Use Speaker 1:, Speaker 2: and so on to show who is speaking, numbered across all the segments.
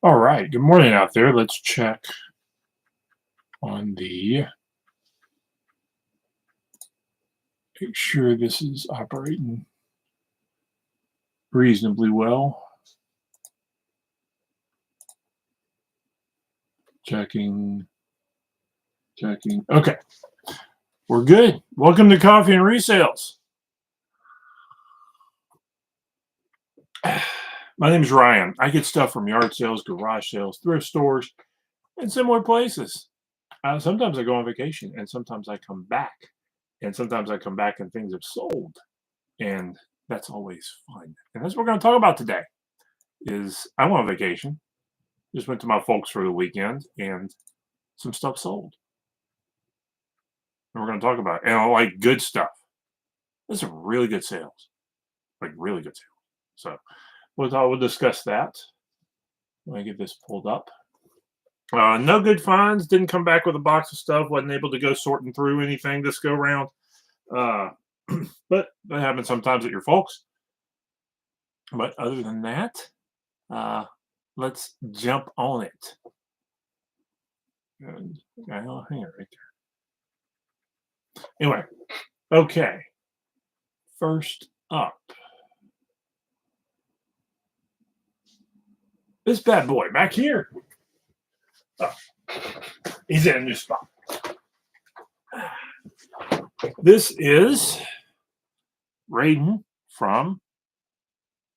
Speaker 1: All right. Good morning out there. Let's check on make sure this is operating reasonably well. Checking, checking. Okay. We're good. Welcome to Coffee and Resales. My name is Ryan. I get stuff from yard sales, garage sales, thrift stores, and similar places. Sometimes I go on vacation, and sometimes I come back. And sometimes I come back and things have sold. And that's always fun. And that's what we're going to talk about today. Is I'm on vacation. Just went to my folks for the weekend, and some stuff sold. And we're going to talk about it. And I like good stuff. There's some really good sales, like really good sales. So we'll discuss that. Let me get this pulled up. No good finds. Didn't come back with a box of stuff. Wasn't able to go sorting through anything this go round. Uh, but that happens sometimes at your folks. But other than that, let's jump on it. And I'll hang it right there. Anyway, okay. First up, this bad boy back here. Oh, he's in a new spot. This is Raiden from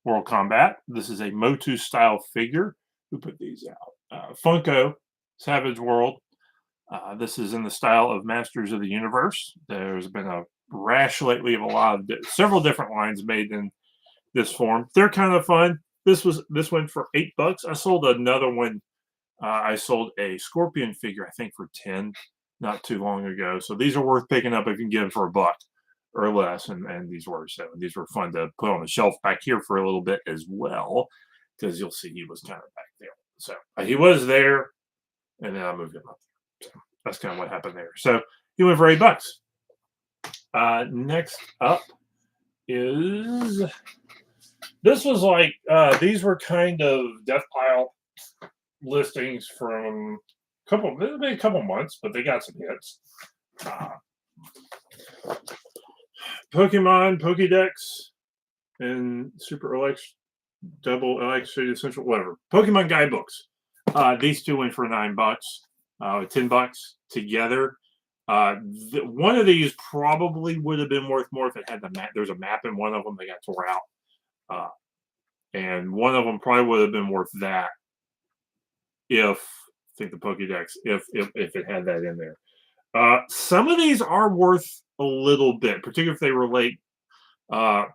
Speaker 1: World Combat. This is a Motu style figure. Who put these out? Funko Savage World. This is in the style of Masters of the Universe. There's been a rash lately of several different lines made in this form. They're kind of fun. This went for $8. I sold another one. I sold a Scorpion figure, I think, for 10 not too long ago. So these are worth picking up if you can get them for $1 or less. And these were fun to put on the shelf back here for a little bit as well, because you'll see he was kind of back there. So he was there, and then I moved him up. So that's kind of what happened there. So he went for $8. Next up is this was like these were kind of death pile listings from a couple months, but they got some hits. Pokemon, Pokédex, and Super LX, Double LX, Essential, whatever. Pokemon guidebooks. These two went for $9, $10 together. One of these probably would have been worth more if it had the map. There's a map in one of them that got tore out. And one of them probably would have been worth that if the Pokédex, if it had that in there. Some of these are worth a little bit, particularly if they relate to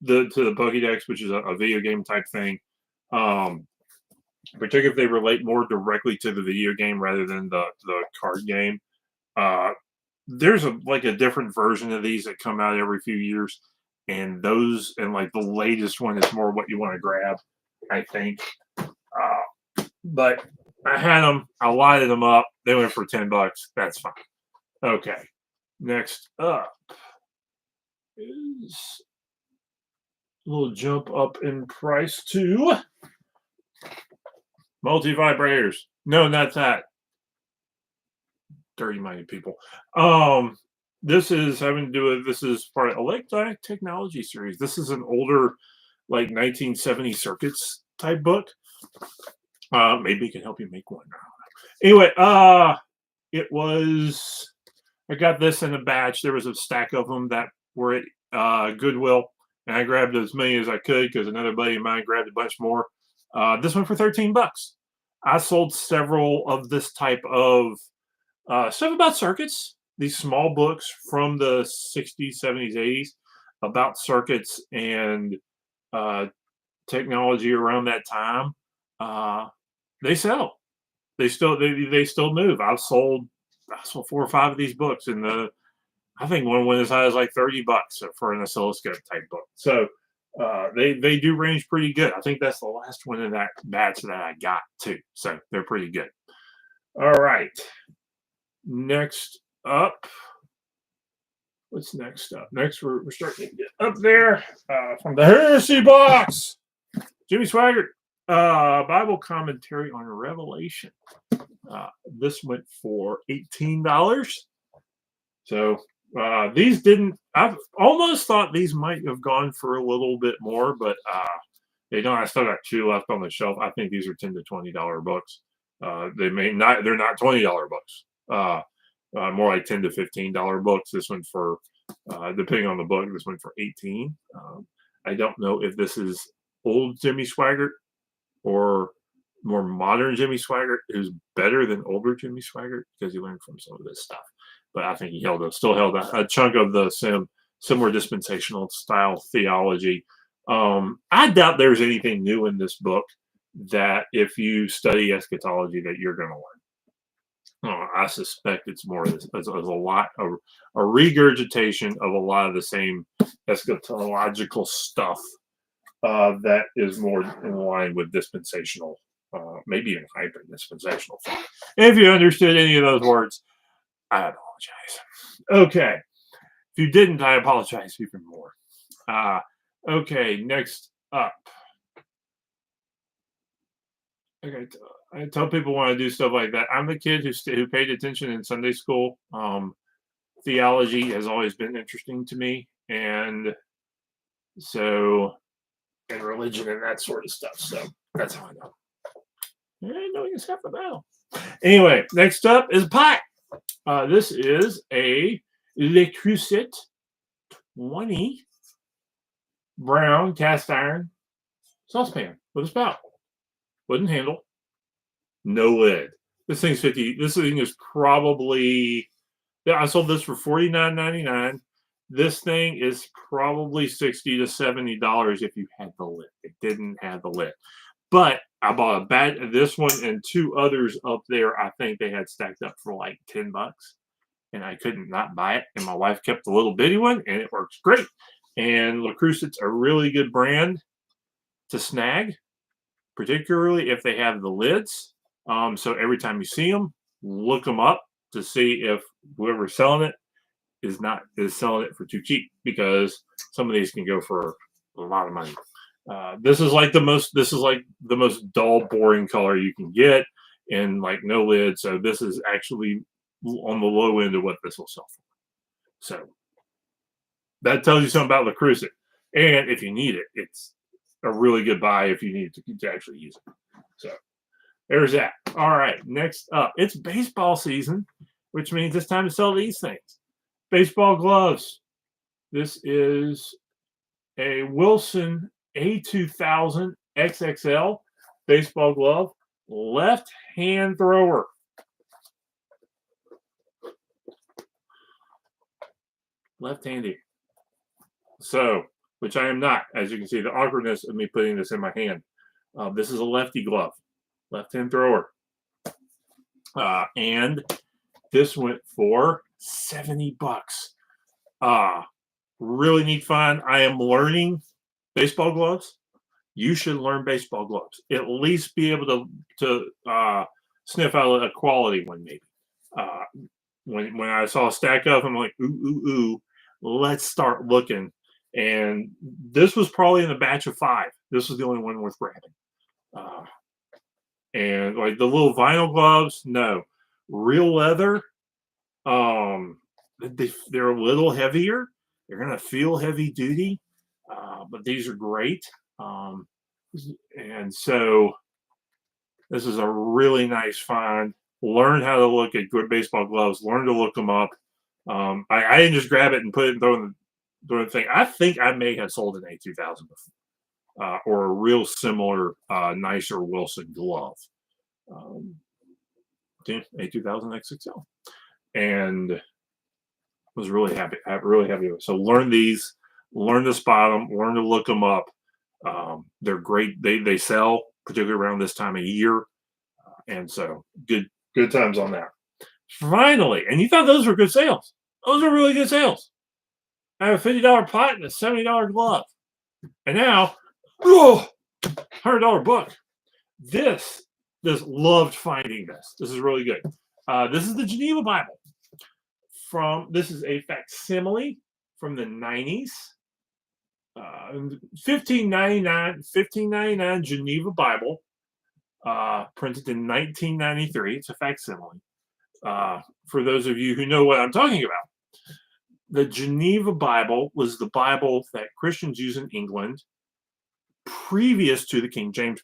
Speaker 1: the Pokédex, which is a video game type thing. Particularly if they relate more directly to the video game rather than the card game. There's a different version of these that come out every few years, and like the latest one is more what you want to grab, I think. But I had them, I lighted them up, they went for $10. That's fine. Okay. Next up is a little jump up in price to multi-vibrators. No, not that. Dirty-minded people. This is part of Electronic Technology series. This is an older, like 1970 circuits type book. Maybe it can help you make one. Anyway, I got this in a batch. There was a stack of them that were at Goodwill, and I grabbed as many as I could because another buddy of mine grabbed a bunch more. This one for $13. I sold several of this type of stuff about circuits, these small books from the 60s, 70s, 80s about circuits and technology around that time. They sell. They still move. I've sold 4 or 5 of these books, and I think one went as high as like $30 for an oscilloscope type book. So they do range pretty good. I think that's the last one in that batch that I got too. So they're pretty good. All right. Next up, what's next up? Next, we're starting to get up there from the Heresy box. Jimmy Swaggart. Bible commentary on Revelation. This went for $18. So these didn't. I've almost thought these might have gone for a little bit more, but they don't. I still got two left on the shelf. I think these are $10 to $20 books. They may not. They're not $20 books. More like $10 to $15 books. This one for, depending on the book, this one for 18. I don't know if this is old Jimmy Swaggart or more modern Jimmy Swaggart, who's better than older Jimmy Swaggart because he learned from some of this stuff. But I think he still held a chunk of the similar dispensational style theology. I doubt there's anything new in this book that if you study eschatology that you're going to learn. I suspect it's more as a regurgitation of a lot of the same eschatological stuff that is more in line with dispensational, maybe even hyper dispensational thought. If you understood any of those words, I apologize. Okay. If you didn't, I apologize even more. Okay, next up. Okay, I tell people when I do stuff like that, I'm the kid who paid attention in Sunday school. Theology has always been interesting to me, and so and religion and that sort of stuff. So that's how I know. I know you half a battle. Anyway, next up is pie. This is a Le Creuset 20 brown cast iron saucepan with a spout, wooden handle, no lid. This thing's 50. This thing is probably, yeah, I sold this for $49.99. This thing is probably $60 to $70 if you had the lid. It didn't have the lid. But I bought a bag, this one and two others up there. I think they had stacked up for like $10, and I couldn't not buy it. And my wife kept the little bitty one, and it works great. And Le Creuset's a really good brand to snag, particularly if they have the lids. So every time you see them, look them up to see if whoever's selling it is selling it for too cheap, because some of these can go for a lot of money. This is like the most dull, boring color you can get, and like no lid. So this is actually on the low end of what this will sell for. So that tells you something about Le Creuset. And if you need it, it's a really good buy if you need to actually use it. So there's that. All right, next up, it's baseball season, which means it's time to sell these things. Baseball gloves. This is a Wilson A2000 XXL baseball glove, left hand thrower. Left-handed. So, which I am not, as you can see, the awkwardness of me putting this in my hand. This is a lefty glove, left-hand thrower. And this went for $70. Really neat find. I am learning baseball gloves. You should learn baseball gloves. At least be able to sniff out a quality one, maybe. When I saw a stack of them, I'm like, ooh, let's start looking. And this was probably in a batch of 5. This was the only one worth grabbing. And like the little vinyl gloves, no. Real leather, they're a little heavier. They're going to feel heavy duty, but these are great. And so this is a really nice find. Learn how to look at good baseball gloves. Learn to look them up. I didn't just grab it and put it and throw in the thing. I think I may have sold an A2000 before, or a real similar, nicer Wilson glove. A2000 XXL, and was really happy. Really happy with it. So learn these. Learn to spot them. Learn to look them up. They're great. They sell particularly around this time of year, and so good times on that. Finally, and you thought those were good sales. Those are really good sales. I have a $50 pot and a $70 glove. And now, $100 book. This loved finding this. This is really good. This is the Geneva Bible. This is a facsimile from the 90s. 1599 Geneva Bible, printed in 1993. It's a facsimile. For those of you who know what I'm talking about, the Geneva Bible was the Bible that Christians use in England previous to the King James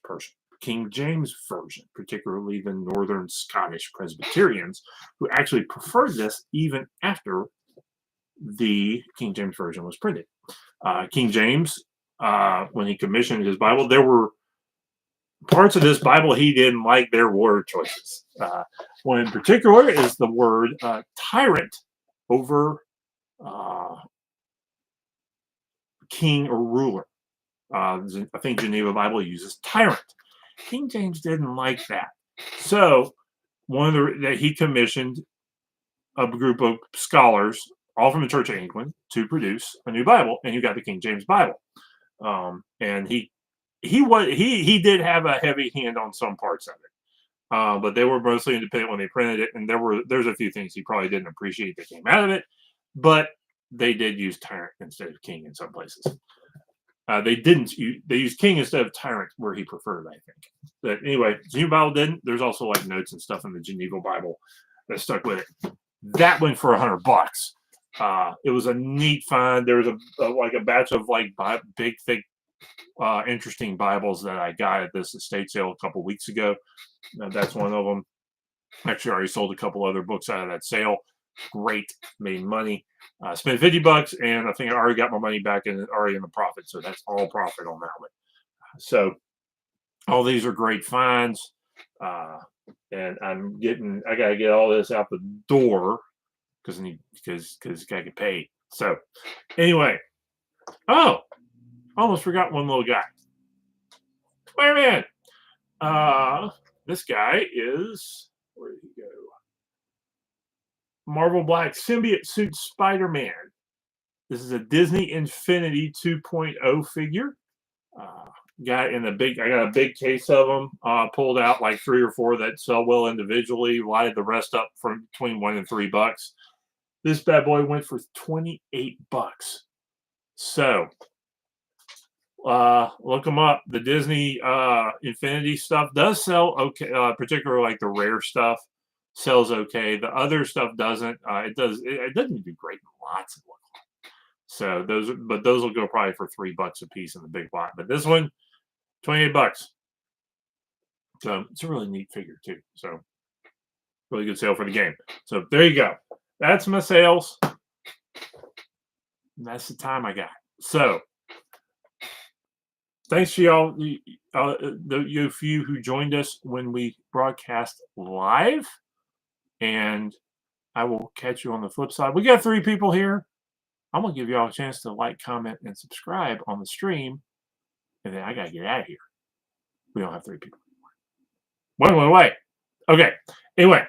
Speaker 1: Version, particularly the Northern Scottish Presbyterians, who actually preferred this even after the King James Version was printed. King James, when he commissioned his Bible, there were parts of this Bible he didn't like their word choices. One in particular is the word tyrant over king or ruler. I think Geneva Bible uses tyrant. King James didn't like that. So that he commissioned a group of scholars, all from the Church of England, to produce a new Bible, and you got the King James Bible. And he did have a heavy hand on some parts of it, but they were mostly independent when they printed it, and there's a few things he probably didn't appreciate that came out of it, but they did use tyrant instead of king in some places. They used king instead of tyrant where he preferred, I think. But anyway, Geneva Bible didn't. There's also like notes and stuff in the Geneva Bible that stuck with it. That went for $100. It was a neat find. There was a batch of like big, thick, interesting Bibles that I got at this estate sale a couple weeks ago. That's one of them. Actually, I already sold a couple other books out of that sale. Great, made money. Spent $50, and I think I already got my money back and already in the profit. So that's all profit on that one. So all these are great finds, and I gotta get all this out the door because I get paid. So anyway, almost forgot one little guy. Spider-Man. This guy is, where did he go? Marvel Black symbiote suit Spider-Man. This is a Disney Infinity 2.0 figure. I got a big case of them. Pulled out like 3 or 4 that sell well individually. Lighted the rest up from between $1 and $3. This bad boy went for $28. So look them up. The Disney Infinity stuff does sell okay, particularly like the rare stuff sells okay. The other stuff doesn't. It doesn't do great in lots of look. So those will go probably for $3 a piece in the big lot. But this one, $28. So it's a really neat figure too. So really good sale for the game. So there you go. That's my sales. And that's the time I got. So thanks to y'all, the few who joined us when we broadcast live. And I will catch you on the flip side. We got 3 people here. I'm going to give y'all a chance to like, comment, and subscribe on the stream. And then I got to get out of here. We don't have 3 people anymore. One went away. Okay. Anyway,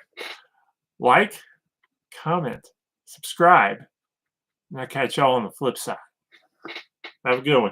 Speaker 1: like, comment, subscribe, and I'll catch y'all on the flip side. Have a good one.